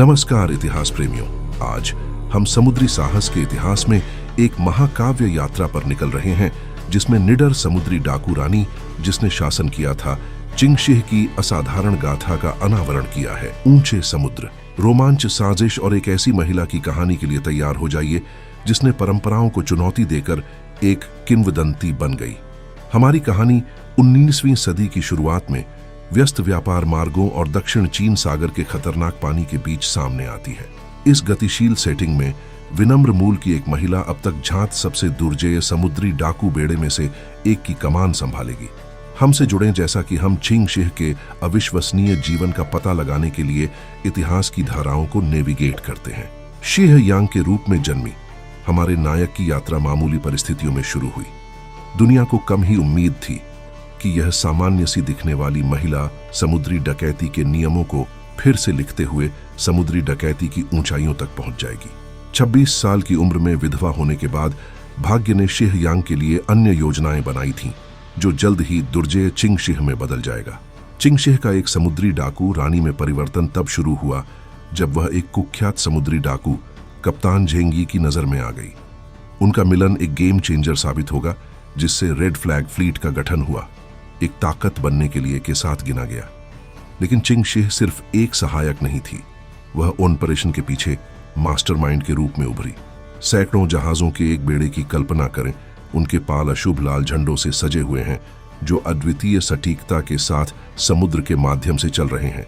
नमस्कार इतिहास प्रेमियों, आज हम समुद्री साहस के इतिहास में एक महाकाव्य यात्रा पर निकल रहे हैं जिसमें निडर समुद्री डाकू रानी जिसने शासन किया था चिंगशिह की असाधारण गाथा का अनावरण किया है। ऊंचे समुद्र, रोमांच, साजिश और एक ऐसी महिला की कहानी के लिए तैयार हो जाइए जिसने परंपराओं को चुनौती देकर एक किंवदंती बन गई। हमारी कहानी 19वीं सदी की शुरुआत में व्यस्त व्यापार मार्गों और दक्षिण चीन सागर के खतरनाक पानी के बीच सामने आती है। इस गतिशील सेटिंग में विनम्र मूल की एक महिला अब तक झांत सबसे दुर्जेय समुद्री डाकू बेड़े में से एक की कमान संभालेगी। हमसे जुड़ें जैसा कि हम चिंगशिह के अविश्वसनीय जीवन का पता लगाने के लिए इतिहास की धाराओं को नेविगेट करते हैं। शिह यांग के रूप में जन्मी हमारे नायक की यात्रा मामूली परिस्थितियों में शुरू हुई। दुनिया को कम ही उम्मीद थी कि यह सामान्य सी दिखने वाली महिला समुद्री डकैती के नियमों को फिर से लिखते हुए समुद्री डकैती की ऊंचाइयों तक पहुंच जाएगी। 26 साल की उम्र में विधवा होने के बाद भाग्य ने शिह यांग के लिए अन्य योजनाएं बनाई थीं, जो जल्द ही दुर्जेय चिंगशिह में बदल जाएगा। चिंगशिह का एक समुद्री डाकू रानी में परिवर्तन तब शुरू हुआ जब वह एक कुख्यात समुद्री डाकू कप्तान झेंगी की नजर में आ गई। उनका मिलन एक गेम चेंजर साबित होगा, जिससे रेड फ्लैग फ्लीट का गठन हुआ, एक ताकत बनने के लिए के साथ गिना गया। लेकिन चिंगशिह सिर्फ एक सहायक नहीं थी, वह ऑपरेशन के पीछे मास्टरमाइंड के रूप में उभरी। सैकड़ों जहाजों के एक बेड़े की कल्पना करें, उनके पाल अशुभ लाल झंडों से सजे हुए हैं जो अद्वितीय सटीकता के साथ समुद्र के माध्यम से चल रहे हैं।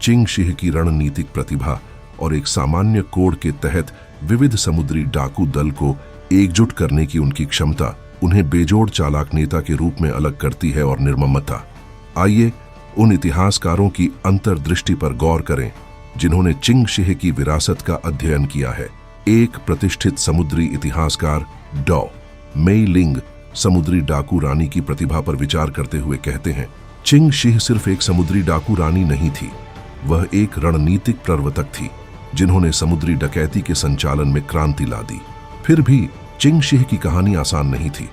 चिंगशिह की रणनीतिक प्रतिभा और एक सामान्य कोड के तहत विविध समुद्री डाकू दल को एकजुट करने की उनकी क्षमता उन्हें बेजोड़ चालाक नेता के रूप में अलग करती है और निर्ममता। आइए उन इतिहासकारों की अंतर्दृष्टि पर गौर करें जिन्होंने चिंगशिह की विरासत का अध्ययन किया है। एक प्रतिष्ठित समुद्री इतिहासकार डॉ मेई लिंग समुद्री डाकू रानी की प्रतिभा पर विचार करते हुए कहते हैं, चिंगशिह सिर्फ एक समुद्री डाकू रानी नहीं थी, वह एक रणनीतिक प्रवर्तक थी जिन्होंने समुद्री डकैती के संचालन में क्रांति ला दी। फिर भी चिंगशिह की कहानी आसान नहीं थी।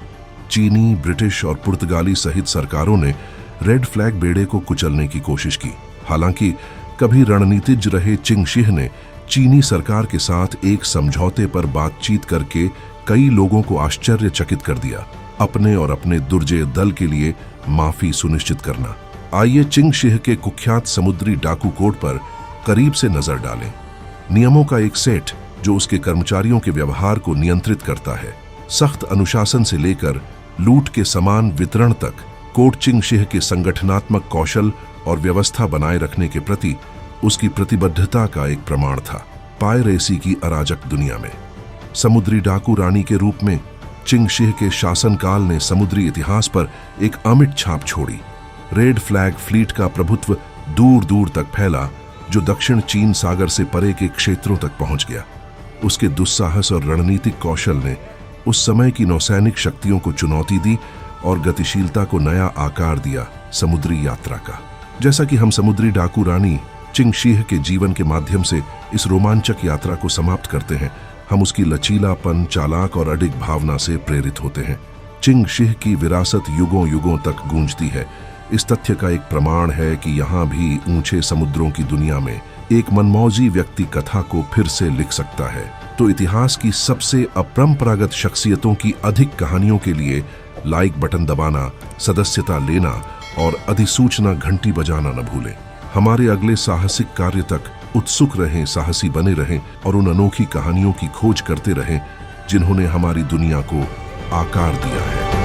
चीनी, ब्रिटिश और पुर्तगाली सहित सरकारों ने रेड फ्लैग बेड़े को कुचलने की कोशिश की। हालांकि कभी रणनीतिज्ञ रहे चिंगशिह ने चीनी सरकार के साथ एक समझौते पर बातचीत करके कई लोगों को आश्चर्यचकित कर दिया, अपने और अपने दुर्जेय दल के लिए माफी सुनिश्चित करना। आइए चिंगशिह के कुख्यात समुद्री डाकू कोड पर करीब से नजर डालें। नियमों का एक सेट जो उसके कर्मचारियों के व्यवहार को नियंत्रित करता है। सख्त अनुशासन से लेकर लूट के समान वितरण तक, कोड चिंगशिह के संगठनात्मक कौशल और व्यवस्था बनाए रखने के प्रति उसकी प्रतिबद्धता का एक प्रमाण था। पायरेसी की अराजक दुनिया में समुद्री डाकू रानी के रूप में चिंगशिह के शासनकाल ने समुद्री इतिहास पर एक अमिट छाप छोड़ी। रेड फ्लैग फ्लीट का प्रभुत्व दूर दूर तक फैला, जो दक्षिण चीन सागर से परे के क्षेत्रों तक पहुंच गया। उसके दुस्साहस और रणनीतिक कौशल ने उस समय की नौसैनिक शक्तियों को चुनौती दी और गतिशीलता को नया आकार दिया समुद्री यात्रा का। जैसा कि हम समुद्री डाकू रानी चिंगशिह के जीवन के माध्यम से इस रोमांचक यात्रा को समाप्त करते हैं, हम उसकी लचीलापन, चालाक और अडिग भावना से प्रेरित होते हैं। चिंगशिह की विरासत युगों युगों तक गूंजती है। इस तथ्य का एक प्रमाण है कि यहाँ भी ऊंचे समुद्रों की दुनिया में एक मनमौजी व्यक्ति कथा को फिर से लिख सकता है। तो इतिहास की सबसे अपरंपरागत शख्सियतों की अधिक कहानियों के लिए लाइक बटन दबाना, सदस्यता लेना और अधिसूचना घंटी बजाना न भूलें। हमारे अगले साहसिक कार्य तक उत्सुक रहें, साहसी बने रहें और उन अनोखी कहानियों की खोज करते रहें जिन्होंने हमारी दुनिया को आकार दिया है।